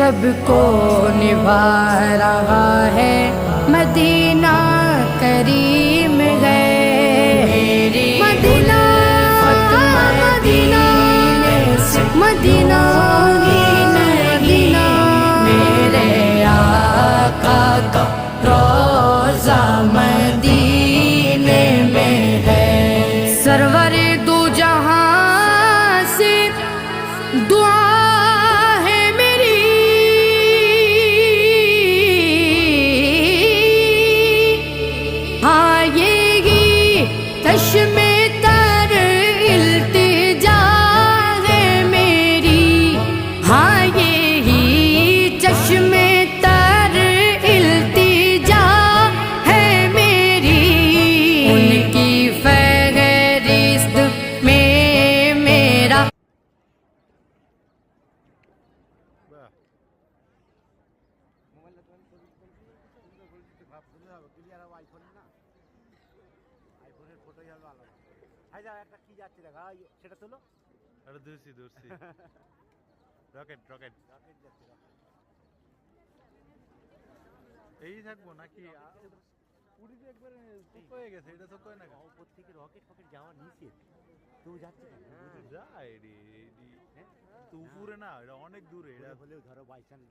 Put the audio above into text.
सबको निभा रहा है मदीना करीम है। मदीना मदीना मदीना मदीना मेरे आका का रोज़ा मदीने में है। सरवरे दो जहां से दुआ है मेरी, आएगी चश्मे तर इल्तिजा है मेरी, आएगी चश्मे तर इल्तिजा है मेरी। उनकी फहरिस्त में मेरा আইফোনের ফটোই হবে আলাদা। হাই যা একটা কি যাচ্ছে দেখা সেটা তোলো। আরে দূরছি দূরছি রকেট রকেট রকেট যাচ্ছে রকেট। এই থাকবো নাকি পুরীতে একবার চোখ হয়ে গেছে, এটা চোখ হয় না কেন? উপর থেকে রকেট ফকেট যাওয়ার নিচে তো যাচ্ছে কেন? যায় রে তো উপরে না, এটা অনেক দূরে, এটা হলেও ধরো বাইচান্স